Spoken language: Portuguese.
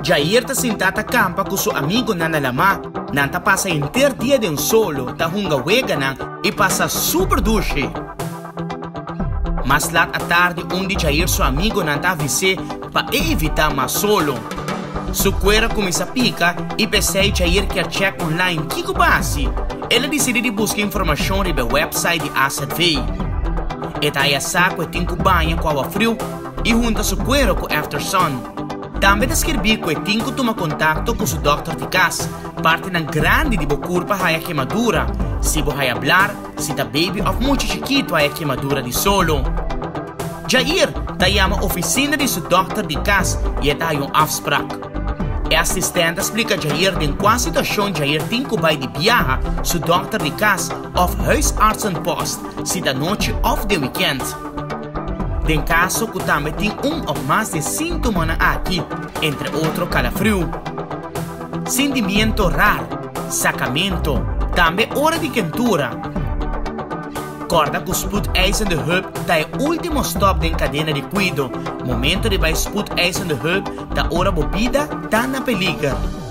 Jair ta sentata campa com seu amigo na lama. Nanta passa inteiro dia de solo, ta hunga wega nang e passa super duche. Mas lá à tarde, onde Jair seu amigo nanta avise para evitar mais solo. Su cuera começa a picar e pensei Jair quer check online que base. Ela decide buscar informação sobre o website de Asset V. Eta aí saco e tem banho com água frio e junta su cuero com Aftersun. Também descrevi que tem que tomar contato com o Dr. de casa, parte na grande de curva a queimadura, se vai falar, se tá baby ou muito chiquito a queimadura de solo. Jair tá chama a oficina de seu Dr. de casa e tá afspraak. A assistente explica Jair de qual situação Jair tem que vai de viajar seu Dr. de casa ou huisartsenpost, se da noite ou de weekend. Em caso que também tem ou mais de sintomas aqui, entre outros calafrio, sentimento raro, sacamento, também hora de quentura. Corda que o spoedeisende de hulp é o último stop da cadena de cuido. Momento de vai spoedeisende de hulp da hora bebida tá na peligro.